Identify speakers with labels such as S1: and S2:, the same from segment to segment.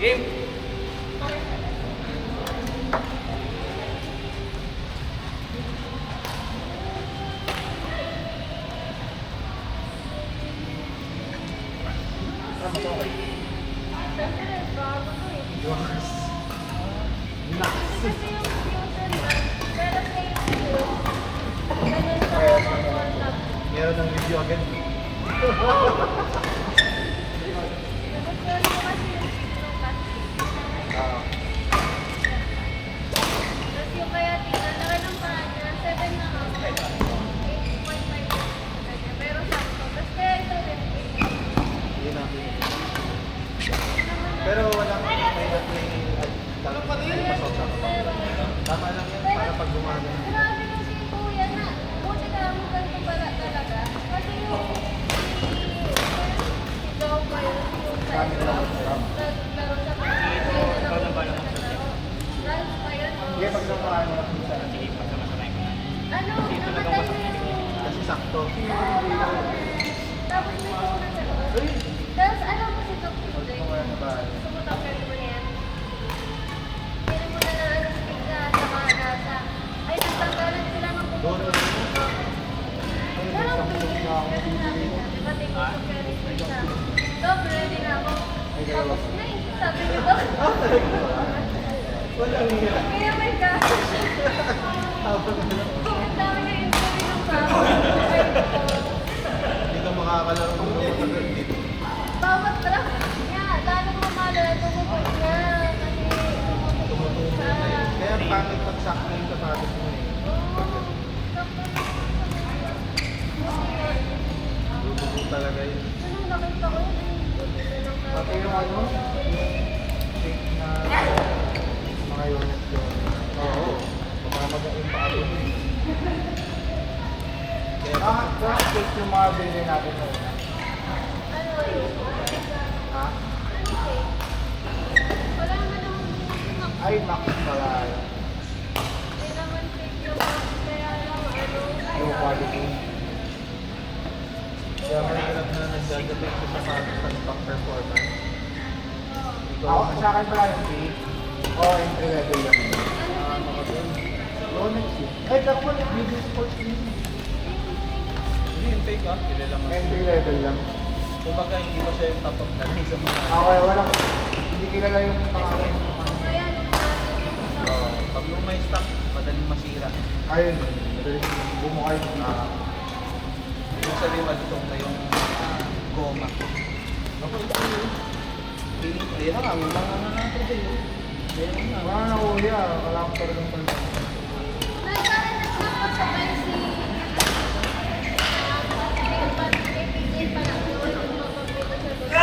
S1: Game!
S2: Meron ng video agad. Pero walang may tama lang yan para pag gumagano.
S3: Grabe kasi yung kuya na. Buti ka mo ganito pala talaga. Kasi yung si Joe pa yun, yung sa naglaro sa Ralph pa yun.
S2: Sige, pag nakaan mo lang sa
S1: Sige, pagkamasamahin ko na.
S3: Ano, namatay na yung...
S2: kasi sakto.
S3: Tapos may kuna sa loob. Tapos alam mo si Doc Tuesday.
S2: Kung ano ba?
S3: Sumutok ka naman yan. Pili mo na ng anesthesia sa mga nasa. Ay, nagtanggalan sila ng
S2: Doon.
S3: pupunta. Pero pili na namin sabi, pati ko sa anesthesia. Doc, ready na ako. Tapos na eh, sabi ni Doc.
S2: Walang hira.
S3: Kaya may gaso siya. Ang dami na injury ng bako.
S2: Hindi ka makakalaro ng mga matagal dito.
S3: Bawat truck niya, lalong mamalo na tumupot niya. Kasi
S2: Tumutubo na yun. Kaya pangit pag sakto yung sapatos mo eh. Tumutubo talaga yun.
S3: Anong nakita ko yun?
S2: Pati yung ano, shape na mga unit yun. Oo. Mamamagain pa ako. Kaya shape yung mga bili natin na yun.
S3: Ano yun?
S2: Ha?
S3: Ano eh? Wala naman akong
S2: Ay, Max pala.
S3: Hindi naman fake yung kaya lang ano.
S2: Low quality. Kaya mahirap na nagdadapit sa sapatos sa pang-performance. Ako, sa akin pala yung fake. Oo, entry level lang. Mga doon. Rolex yun. Ay, dapat video sports yun.
S1: Hindi yung fake ah, kilala mo.
S2: Entry level lang.
S1: Kumbaga hindi pa siya yung top of the line sa mga...
S2: Okay, walang, hindi kilala yung pangalan.
S3: Kaya nung natin yung
S1: Oo. Pag yung may stock, madaling masira.
S2: Ayun, madaling bumukay.
S1: Yung sa liwad itong na yung goma.
S2: Ako, ito yun.
S1: Hindi na nga, may mga ano natin din. Meron na.
S2: Wala na kuya, wala ko talagang pala.
S3: nagkahanap ako sa si PJ pa lang yun, yung mapapito sa doon.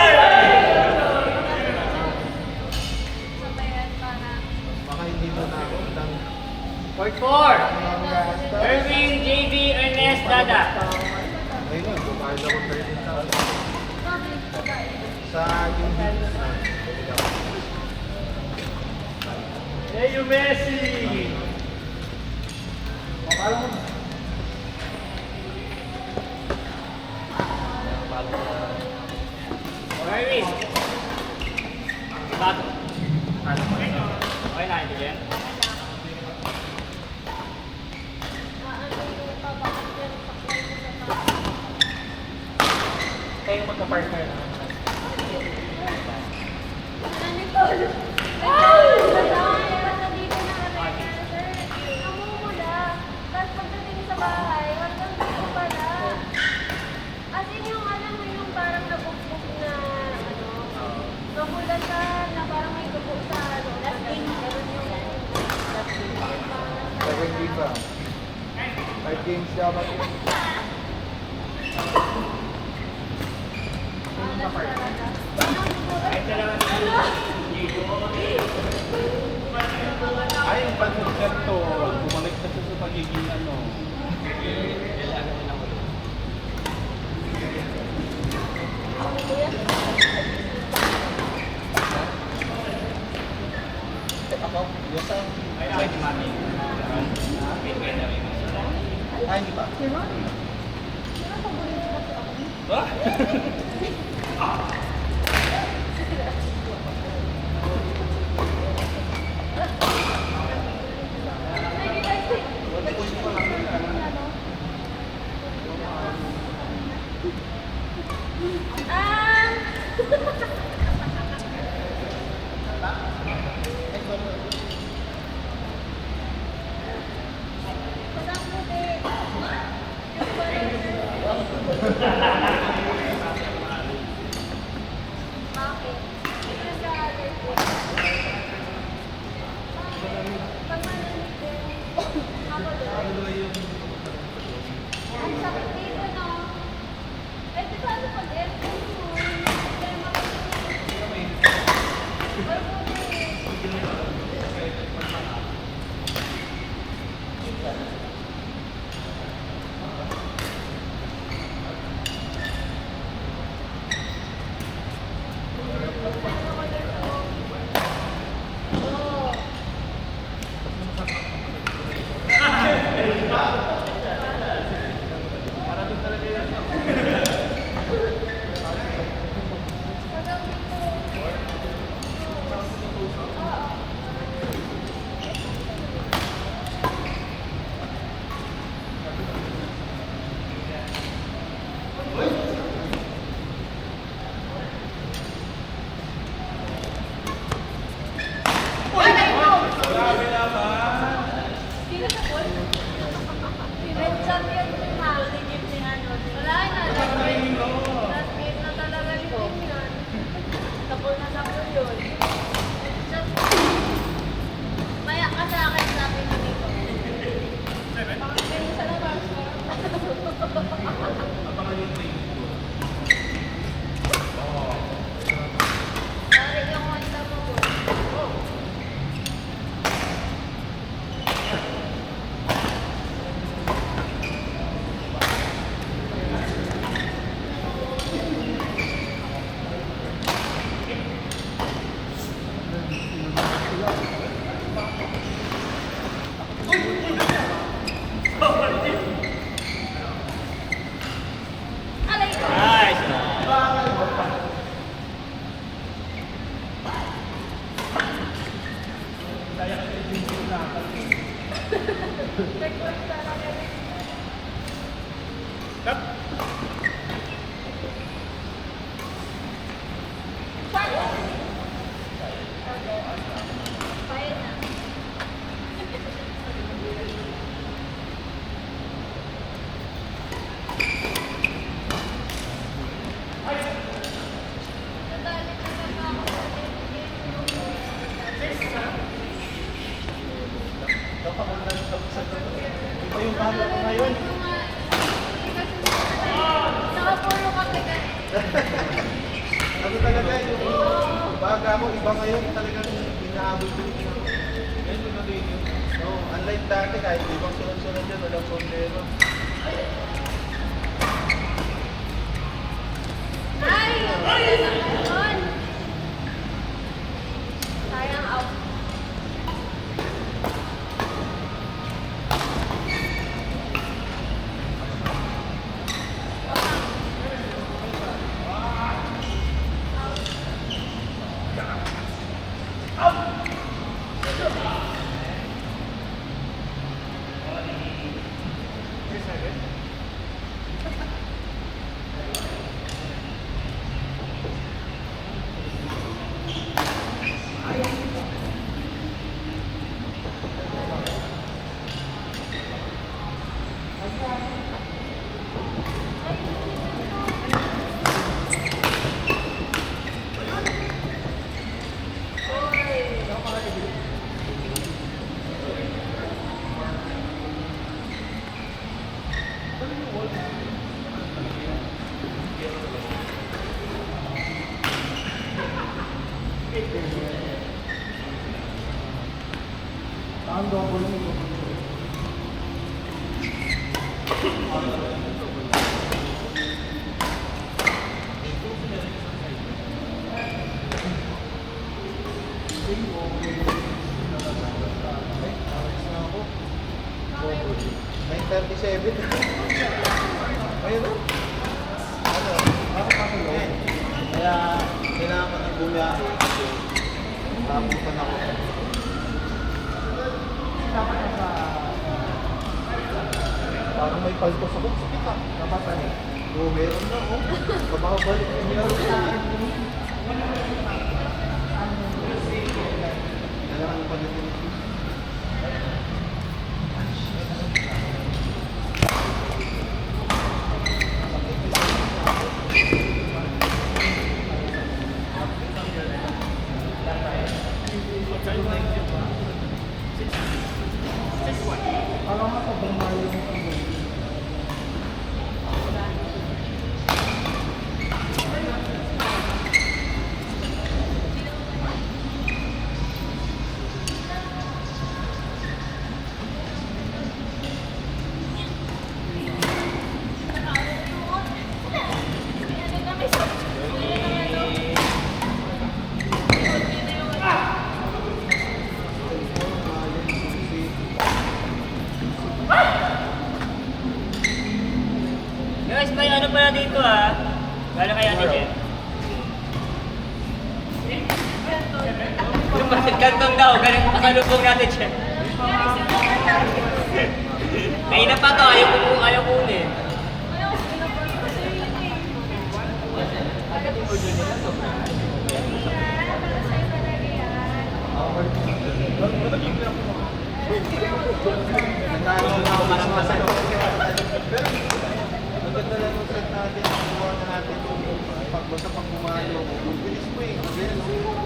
S3: Sabayan para
S2: Baka hindi mo na ako ng
S4: Court 4,
S2: mga gasta.
S4: Erwin JB Ernest Dada.
S2: Ayun na, bumayad ako 13,000.
S3: bakit babae?
S2: Sa yung business na.
S4: Leo Messi.
S2: Akala mo,
S4: Erwin. Bago. Okay na, ito dyan.
S3: Ano yung papakasya ng sakay mo sa tao?
S4: Kayo magka-partner na.
S3: Ano po? Kasama dito na kami. Sir, namumula. Tapos pagdating sa bahay, hanggang dito pala. As in yung alam mo yung parang nabugbog na ano, namula siya na parang may dugo sa ano. Lasting. Ganun yung lasting.
S2: 7 games ba? 5 games dapat yun.
S1: Ay, yung pag-concerto, bumalik na siya sa pagiging ano. Ako, yung sa... Ay, di mami. Ay, hindi pa. Ha?
S3: Sino sa pool? Event champion si Maui. Wala na. Last game na talaga yung team yun. Tapos na sa pool yun. Maya ka sa akin, sabi ni Nico. Pangapin mo sa labas. Sorry yung Honda mo. Alay ko.
S4: Nice.
S3: Request talaga. Fire na. Nadali talaga ako sa
S2: Ito yung bago ko ngayon.
S3: Nakapuro ka kaya.
S2: Ano talaga yung baga mo, iba ngayon talagang inaabot ko. Yan yung nagiging. No, unlike dati kahit ibang sunod-sunod yan, walang sondero.
S3: Ay! Ay! Ayun! Sayang out.
S2: Ang double mo. $937. Ayun o. Ano? Bakit ako low? Kaya kailangan ko ng bumiyahe kasi nakapuntan ako. Dapat na sa... Parang may paltos ako. Sakit ah. Kapatan eh. Oo, meron na oh. Kababalik. Meron sa akin. Kailangan mo pa dito. Alam mo sa bangay yung
S4: Guys, may ano pala dito ah. Gano'n kaya ni Jen? Yung kantong daw, ganun pasalubong natin Jen. Kaina pa to, ayaw kunin.
S1: Nagkakaroon na ako ng mga set. Pero, maganda lang yung set natin. Gawa na natin yung basta pag bumalo mo. Ang bilis mo eh. Kasi,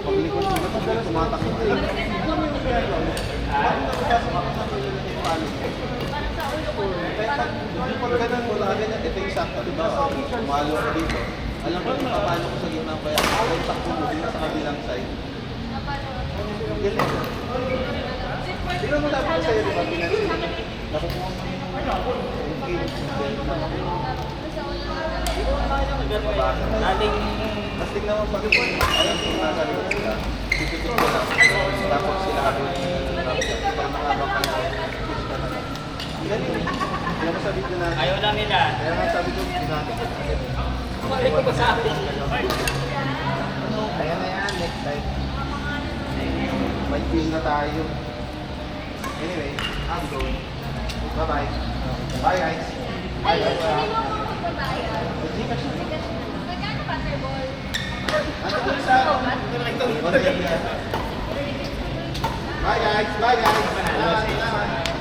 S1: paglikod mo, ba't tumatakot ka lang? Ano mo yung kaya lang? Bakit nababasa mo sa pala na yung palo mo?
S3: Parang sa ulo ko na. Parang
S1: Yung pag ganun, wala ganyan, ito yung sakto. Diba, bumalo ka dito. Alam ko kung paano ko sa gitna pa yan. Ako yung takbo mo din sa kabilang side.
S3: napalo.
S1: Ang galing. Di ba malabi ko sa'yo, di ba? Pinansin. Nakukuha mo yung game.
S3: Sa ulo ko na.
S1: Mabasa na.
S4: Ating
S1: Mas tignan mo pag ayun kung nasa likod sila. Tititik ko lang. Tapos sila ako yung pag nakabang ka na. Push ka na lang. Ang galing. Kaya mo sabi ko na.
S4: ayaw lang nila.
S1: Kaya nga sabi ko, ginagawa.
S4: Balik ko pa sa akin.
S1: Ayan na yan, next time. May feel na tayo. Anyway, I'm going. Bye-bye. Bye guys.
S3: Ay, hindi mo ako magbabayad.
S1: Gcash na.
S3: Gcash na. Magkano butterball?
S1: Ano po sa... Bye guys. Bye guys. Salamat. Salamat.